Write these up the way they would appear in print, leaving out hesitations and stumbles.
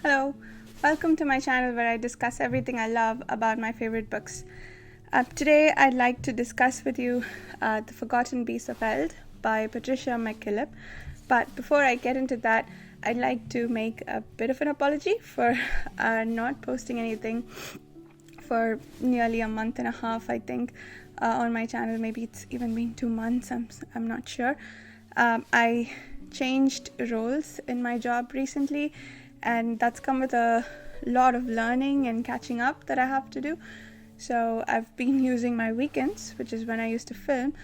Hello, welcome to my channel where I discuss everything I love about my favorite books. Today I'd like to discuss with you The Forgotten Beasts of Eld by Patricia A. McKillip. But before I get into that, I'd like to make a bit of an apology for not posting anything for nearly a month and a half, I think, on my channel. Maybe it's even been 2 months, I'm not sure. I changed roles in my job recently, and that's come with a lot of learning and catching up that I have to do. So I've been using my weekends, which is when I used to film,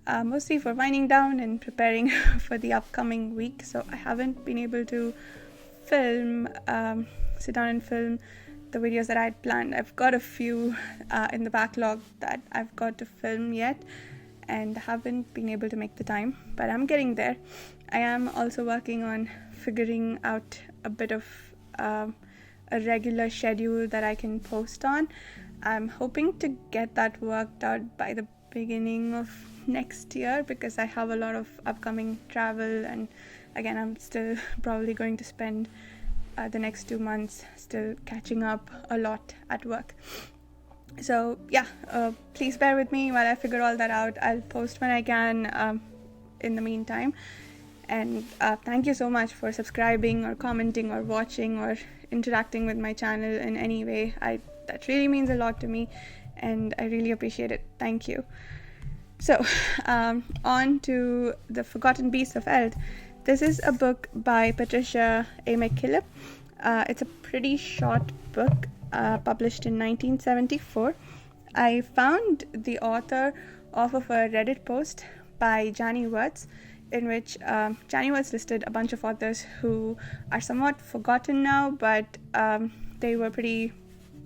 mostly for winding down and preparing for the upcoming week. So I haven't been able to sit down and film the videos that I had planned. I've got a few in the backlog that I've got to film yet, and haven't been able to make the time, but I'm getting there. I am also working on figuring out a bit of a regular schedule that I can post on. I'm hoping to get that worked out by the beginning of next year, because I have a lot of upcoming travel, and again, I'm still probably going to spend the next 2 months still catching up a lot at work. So yeah, please bear with me while I figure all that out. I'll post when I can in the meantime. And thank you so much for subscribing or commenting or watching or interacting with my channel in any way. That really means a lot to me, and I really appreciate it. Thank you. So on to The Forgotten Beasts of Eld. This is a book by Patricia A. McKillip. It's a pretty short book, published in 1974. I found the author off of a Reddit post by Jani Words, in which Jani Words listed a bunch of authors who are somewhat forgotten now, but they were pretty,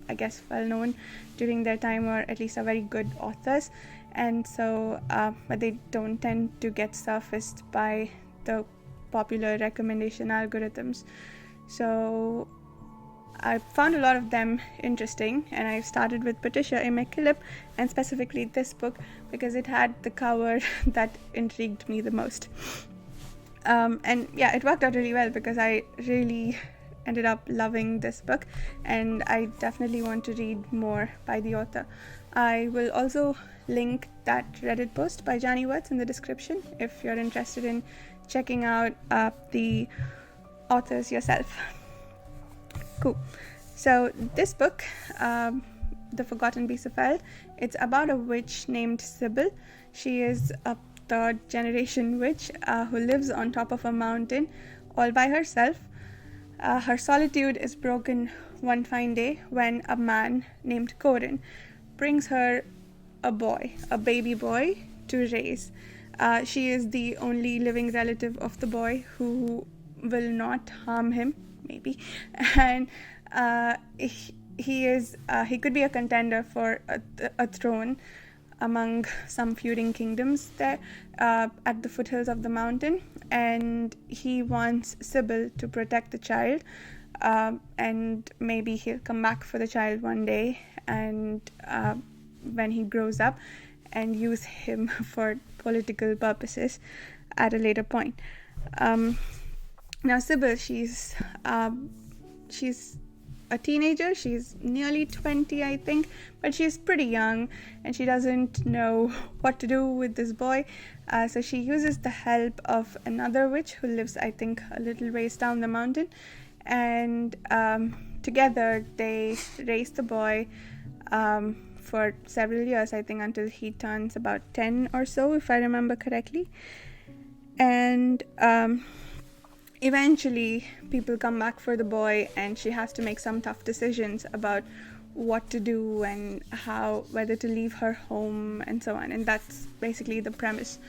I guess, well known during their time, or at least are very good authors. And so, but they don't tend to get surfaced by the popular recommendation algorithms. So I found a lot of them interesting, and I started with Patricia A. McKillip, and specifically this book because it had the cover that intrigued me the most. And yeah, it worked out really well because I really ended up loving this book, and I definitely want to read more by the author. I will also link that Reddit post by Jani Words in the description if you're interested in checking out the authors yourself. Cool. So this book, The Forgotten Beasts of Eld, it's about a witch named Sybil. She is a third generation witch who lives on top of a mountain all by herself. Her solitude is broken one fine day when a man named Corin brings her a baby boy to raise. She is the only living relative of the boy who will not harm him, maybe, and he could be a contender for a throne among some feuding kingdoms there at the foothills of the mountain, and he wants Sybil to protect the child, and maybe he'll come back for the child one day, and when he grows up, and use him for political purposes at a later point. Now Sybil, she's a teenager. She's nearly 20, I think, but she's pretty young, and she doesn't know what to do with this boy. So she uses the help of another witch who lives, I think, a little ways down the mountain, and together they raise the boy for several years, I think, until he turns about 10 or so, if I remember correctly. And eventually people come back for the boy, and she has to make some tough decisions about what to do and whether to leave her home and so on. And that's basically the premise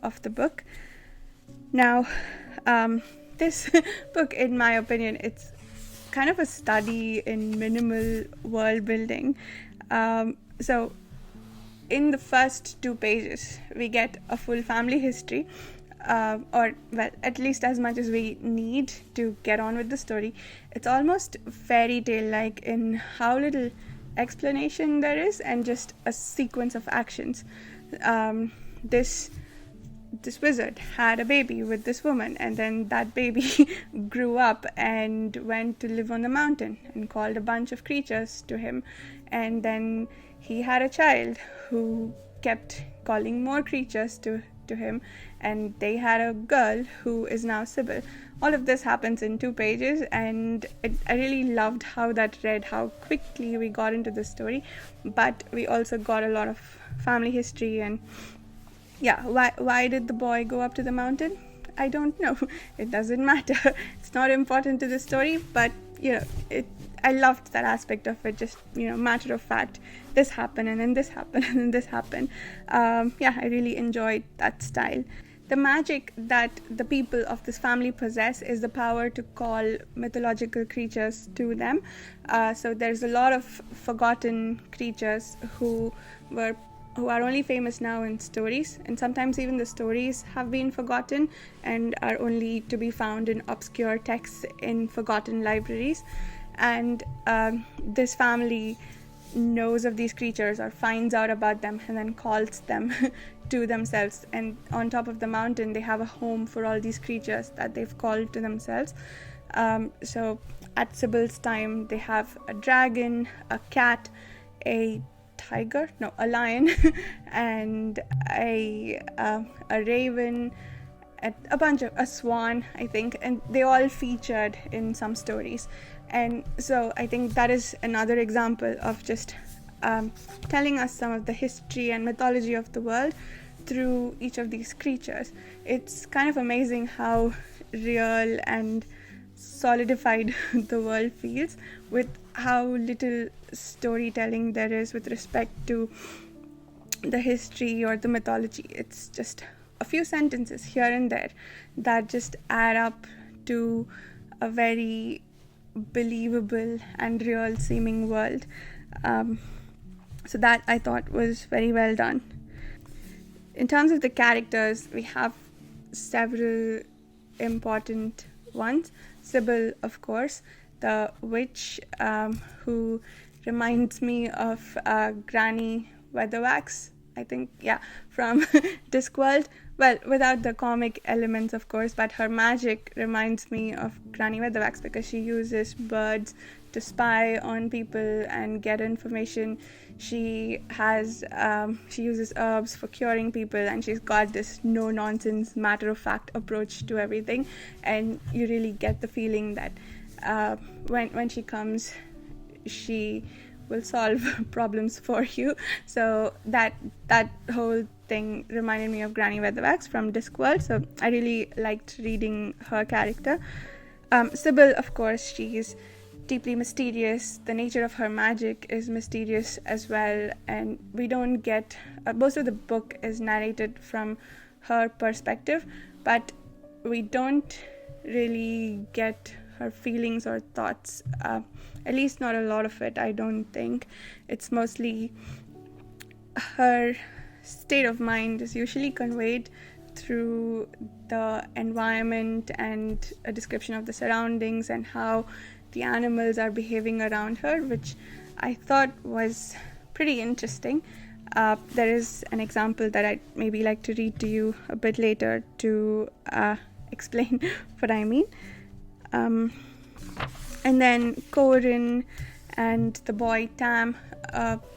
of the book. Now, this book, in my opinion, it's kind of a study in minimal world building. So in the first 2 pages, we get a full family history, or well, at least as much as we need to get on with the story. It's almost fairy tale like in how little explanation there is, and just a sequence of actions. This this wizard had a baby with this woman, and then that baby grew up and went to live on the mountain and called a bunch of creatures to him, and then he had a child who kept calling more creatures to him, and they had a girl who is now Sybil. All of this happens in 2 pages, and I really loved how that read, how quickly we got into the story, but we also got a lot of family history. And yeah, why did the boy go up to the mountain? I don't know. It doesn't matter. It's not important to the story, but I loved that aspect of it. Just matter of fact, this happened, and then this happened, and then this happened. I really enjoyed that style. The magic that the people of this family possess is the power to call mythological creatures to them. So there's a lot of forgotten creatures who are only famous now in stories, and sometimes even the stories have been forgotten and are only to be found in obscure texts in forgotten libraries. And this family knows of these creatures or finds out about them and then calls them to themselves. And on top of the mountain, they have a home for all these creatures that they've called to themselves. So at Sybil's time, they have a dragon, a cat, a lion, and a raven, a swan, I think, and they all featured in some stories. And so I think that is another example of just telling us some of the history and mythology of the world through each of these creatures. It's kind of amazing how real and solidified the world feels with how little storytelling there is with respect to the history or the mythology. It's just a few sentences here and there that just add up to a very believable and real seeming world. So that I thought was very well done. In terms of the characters, we have several important ones. Sybil, of course, the witch, who reminds me of Granny Weatherwax, I think, from Discworld. Well, without the comic elements, of course, but her magic reminds me of Granny Weatherwax because she uses birds to spy on people and get information. She uses herbs for curing people, and she's got this no-nonsense, matter-of-fact approach to everything. And you really get the feeling that when she comes, she will solve problems for you. So that whole thing reminded me of Granny Weatherwax from Discworld. So I really liked reading her character. Sybil, of course, she's deeply mysterious. The nature of her magic is mysterious as well, and we don't get most of the book is narrated from her perspective, but we don't really get her feelings or thoughts, at least not a lot of it. I don't think it's mostly her state of mind is usually conveyed through the environment and a description of the surroundings and how the animals are behaving around her, which I thought was pretty interesting. There is an example that I'd maybe like to read to you a bit later to explain what I mean. And then Corin and the boy Tam,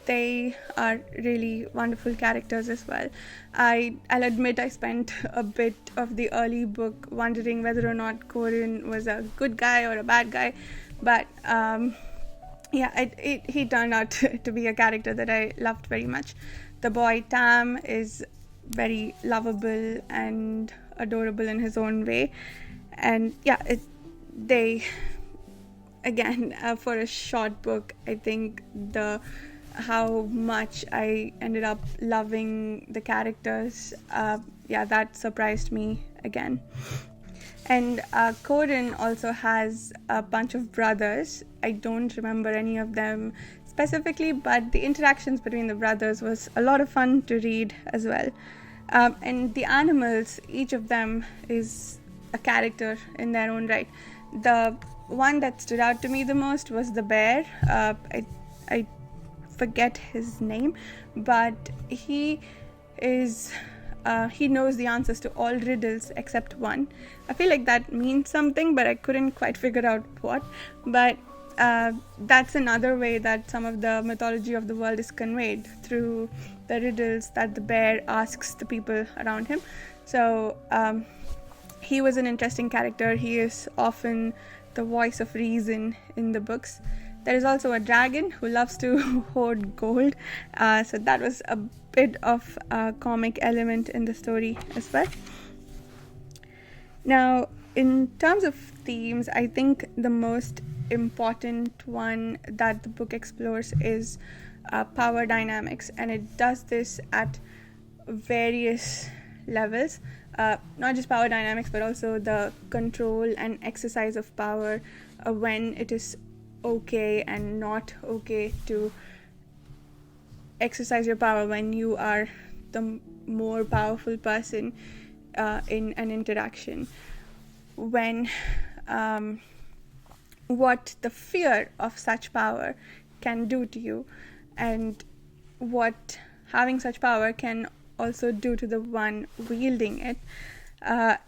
they are really wonderful characters as well. I'll admit I spent a bit of the early book wondering whether or not Corin was a good guy or a bad guy, but he turned out to be a character that I loved very much. The boy Tam is very lovable and adorable in his own way, and for a short book, I think how much I ended up loving the characters, that surprised me again. And Corin also has a bunch of brothers. I don't remember any of them specifically, but the interactions between the brothers was a lot of fun to read as well. And the animals, each of them is a character in their own right. The one that stood out to me the most was the bear. I forget his name, but he is he knows the answers to all riddles except one. I feel like that means something, but I couldn't quite figure out what. But that's another way that some of the mythology of the world is conveyed, through the riddles that the bear asks the people around him. So he was an interesting character. He is often the voice of reason in the books. There is also a dragon who loves to hoard gold, so that was a bit of a comic element in the story as well. Now, in terms of themes, I think the most important one that the book explores is power dynamics, and it does this at various levels. Not just power dynamics, but also the control and exercise of power, when it is okay and not okay to exercise your power when you are the more powerful person in an interaction. When what the fear of such power can do to you, and what having such power can also do to the one wielding it.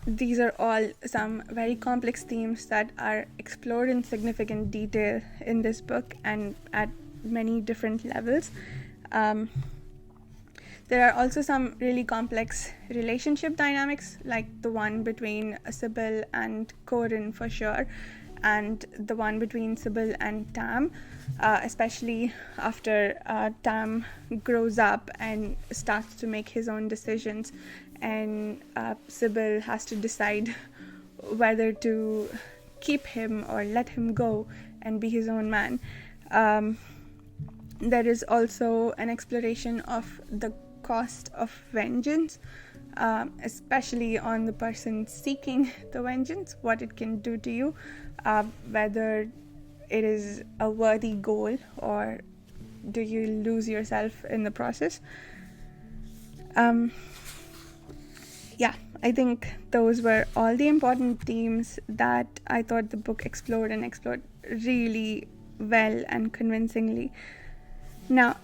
These are all some very complex themes that are explored in significant detail in this book and at many different levels. There are also some really complex relationship dynamics, like the one between Sybil and Corin for sure, and the one between Sybil and Tam, especially after Tam grows up and starts to make his own decisions, and Sybil has to decide whether to keep him or let him go and be his own man. There is also an exploration of the cost of vengeance, especially on the person seeking the vengeance, what it can do to you, whether it is a worthy goal or do you lose yourself in the process. I think those were all the important themes that I thought the book explored really well and convincingly. Now,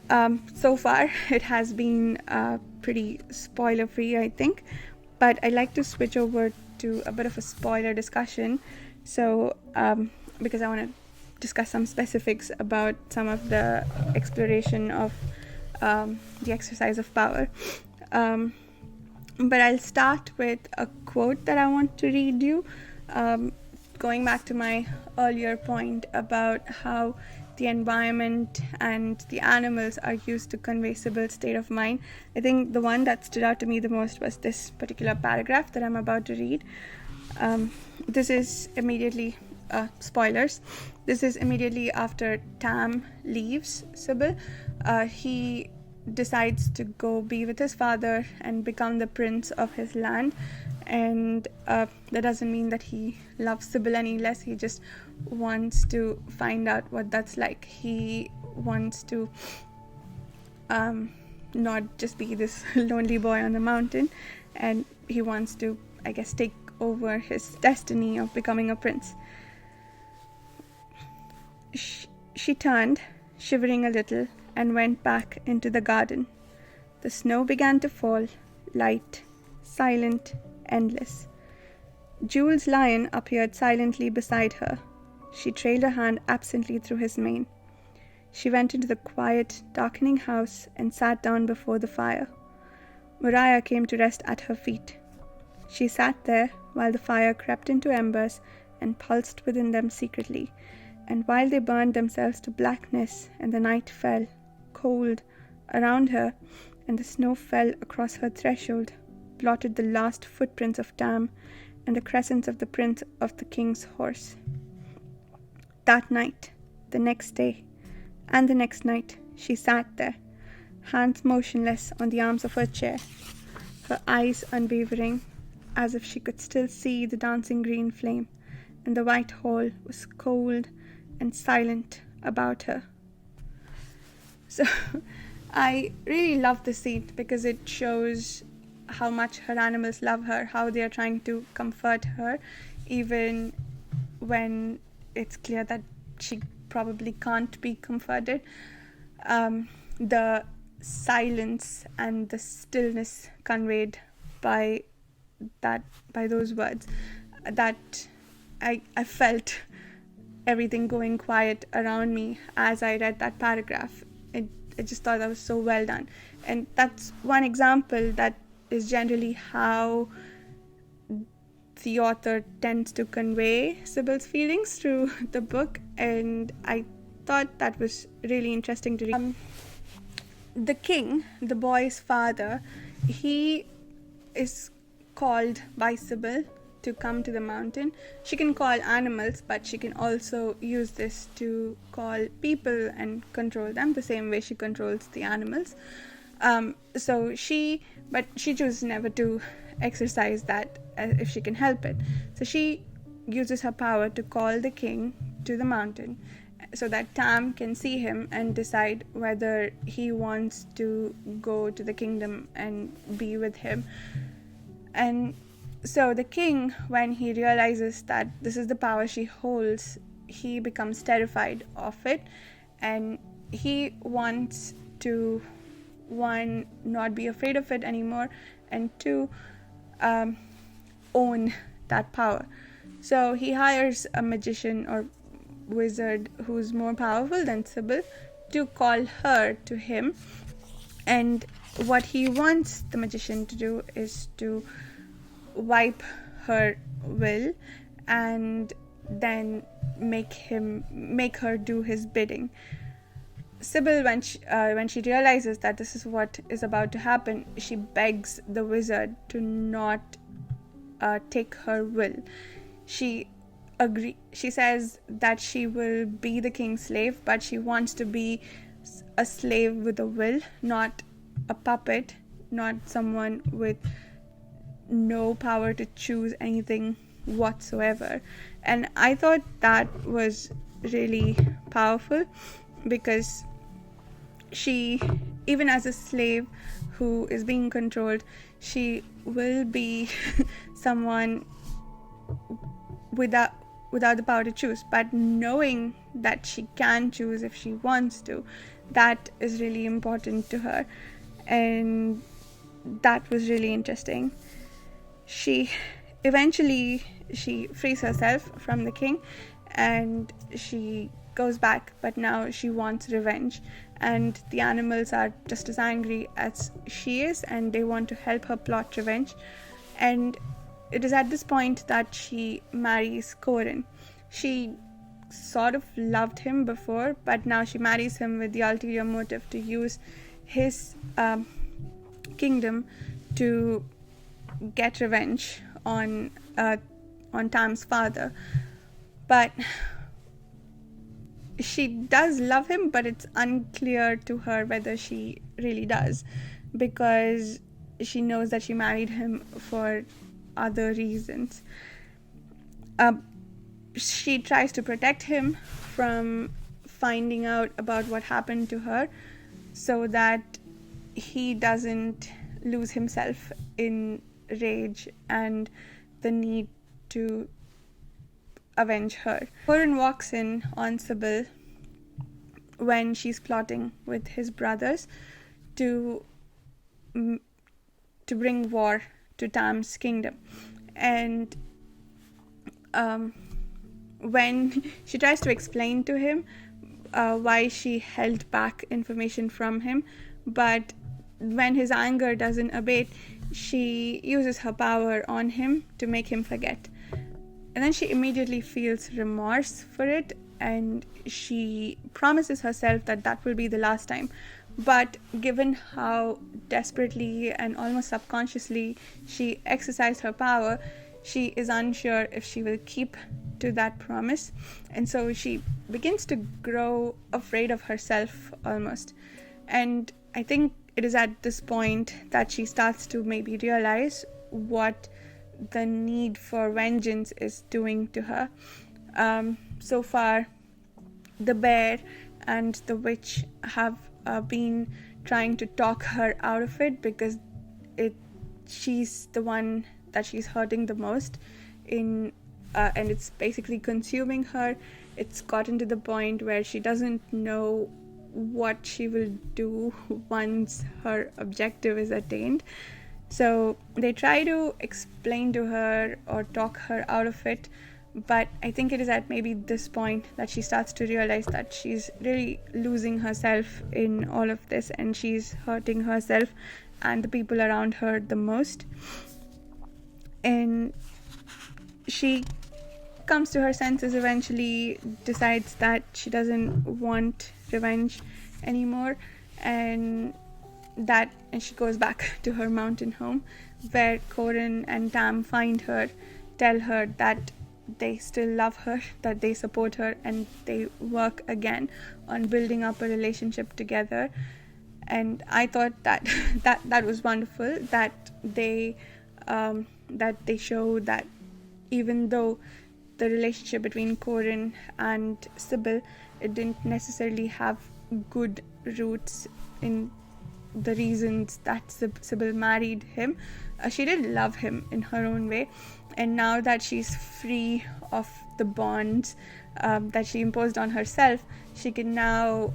so far it has been pretty spoiler free, I think, but I'd like to switch over to a bit of a spoiler discussion. So because I want to discuss some specifics about some of the exploration of the exercise of power. But I'll start with a quote that I want to read you, going back to my earlier point about how the environment and the animals are used to convey Sybil's state of mind. I think the one that stood out to me the most was this particular paragraph that I'm about to read. This is immediately, spoilers, this is immediately after Tam leaves Sybil. He decides to go be with his father and become the prince of his land, and that doesn't mean that he loves Sybil any less. He just wants to find out what that's like. He wants to not just be this lonely boy on the mountain, and he wants to, I guess, take over his destiny of becoming a prince. She turned, shivering a little, and went back into the garden. The snow began to fall, light, silent, endless. Jules' lion appeared silently beside her. She trailed her hand absently through his mane. She went into the quiet, darkening house and sat down before the fire. Mariah came to rest at her feet. She sat there while the fire crept into embers and pulsed within them secretly, and while they burned themselves to blackness and the night fell, cold, around her, and the snow fell across her threshold, blotted the last footprints of Tam and the crescents of the print of the king's horse. That night, the next day, and the next night, she sat there, hands motionless on the arms of her chair, her eyes unwavering, as if she could still see the dancing green flame, and the white hall was cold and silent about her. So I really love this scene because it shows how much her animals love her, how they are trying to comfort her, even when it's clear that she probably can't be comforted. The silence and the stillness conveyed by those words, that I felt everything going quiet around me as I read that paragraph. I just thought that was so well done. And that's one example that is generally how the author tends to convey Sybil's feelings through the book, and I thought that was really interesting to read. The king, the boy's father, he is called by Sybil to come to the mountain. She can call animals, but she can also use this to call people and control them the same way she controls the animals. But she chooses never to exercise that if she can help it. So she uses her power to call the king to the mountain so that Tam can see him and decide whether he wants to go to the kingdom and be with him. And so the king, when he realizes that this is the power she holds, he becomes terrified of it, and he wants to, one, not be afraid of it anymore, and two, own that power. So he hires a magician or wizard who's more powerful than Sybil to call her to him, and what he wants the magician to do is to wipe her will and then make her do his bidding. Sybil, when she realizes that this is what is about to happen, she begs the wizard to not take her will. She says that she will be the king's slave, but she wants to be a slave with a will, not a puppet, not someone with no power to choose anything whatsoever. And I thought that was really powerful, because she, even as a slave who is being controlled, she will be someone without the power to choose, but knowing that she can choose if she wants to, that is really important to her. And that was really interesting. She frees herself from the king and she goes back, but now she wants revenge, and the animals are just as angry as she is, and they want to help her plot revenge. And it is at this point that she marries Corin. She sort of loved him before, but now she marries him with the ulterior motive to use his kingdom to get revenge on Tam's father. But she does love him, but it's unclear to her whether she really does, because she knows that she married him for other reasons. She tries to protect him from finding out about what happened to her so that he doesn't lose himself in rage and the need to avenge her. Corin walks in on Sybil when she's plotting with his brothers to bring war to Tam's kingdom. And when she tries to explain to him why she held back information from him, but when his anger doesn't abate, she uses her power on him to make him forget. And then she immediately feels remorse for it, and she promises herself that that will be the last time. But given how desperately and almost subconsciously she exercised her power, she is unsure if she will keep to that promise. And so she begins to grow afraid of herself almost. And I think it is at this point that she starts to maybe realize what the need for vengeance is doing to her. So far, the bear and the witch have been trying to talk her out of it, because she's the one that she's hurting the most and it's basically consuming her. It's gotten to the point where she doesn't know what she will do once her objective is attained. So they try to explain to her or talk her out of it, but I think it is at maybe this point that she starts to realize that she's really losing herself in all of this, and she's hurting herself and the people around her the most. And she comes to her senses eventually, decides that she doesn't want revenge anymore, and she goes back to her mountain home, where Corin and Tam find her, tell her that they still love her, that they support her, and they work again on building up a relationship together. And I thought that that was wonderful, that they show that even though the relationship between Corin and Sybil, it didn't necessarily have good roots in the reasons that Sybil married him. She did love him in her own way, and now that she's free of the bonds that she imposed on herself, she can now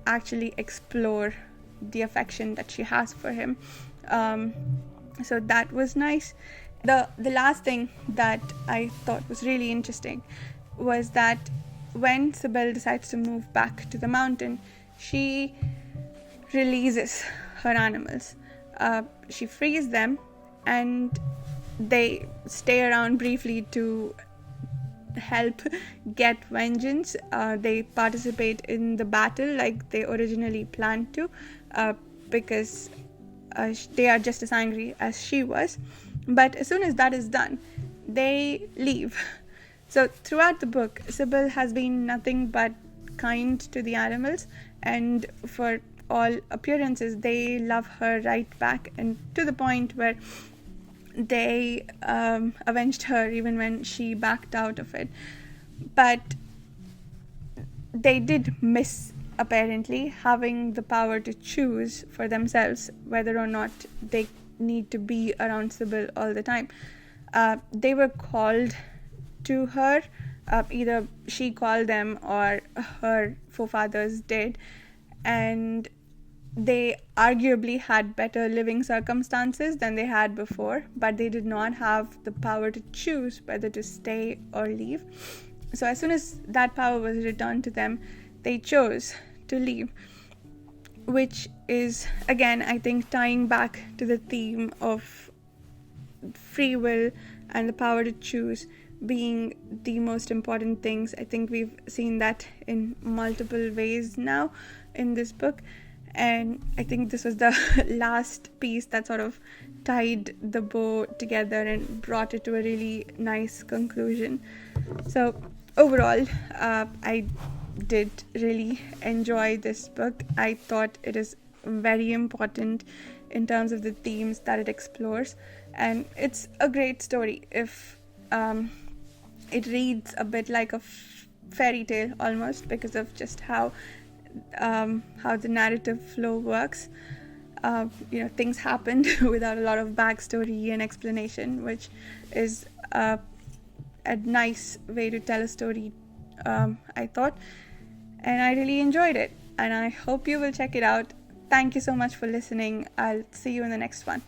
actually explore the affection that she has for him. So that was nice. The last thing that I thought was really interesting was that when Sybil decides to move back to the mountain, she releases her animals. She frees them, and they stay around briefly to help get vengeance. They participate in the battle like they originally planned to, because they are just as angry as she was. But as soon as that is done, they leave. So throughout the book, Sybil has been nothing but kind to the animals, and for all appearances, they love her right back, and to the point where they avenged her even when she backed out of it. But they did miss, apparently, having the power to choose for themselves whether or not they need to be around Sybil all the time. They were called to her, either she called them or her forefathers did, and they arguably had better living circumstances than they had before, but they did not have the power to choose whether to stay or leave. So as soon as that power was returned to them, they chose to leave, which is, again, I think, tying back to the theme of free will and the power to choose being the most important things. I think we've seen that in multiple ways now in this book, and I think this was the last piece that sort of tied the bow together and brought it to a really nice conclusion. So overall, I did really enjoy this book. I thought it is very important in terms of the themes that it explores, and it's a great story. If it reads a bit like a fairy tale almost, because of just how the narrative flow works. Things happened without a lot of backstory and explanation, which is a nice way to tell a story, I thought, and I really enjoyed it, and I hope you will check it out. Thank you so much for listening. I'll see you in the next one.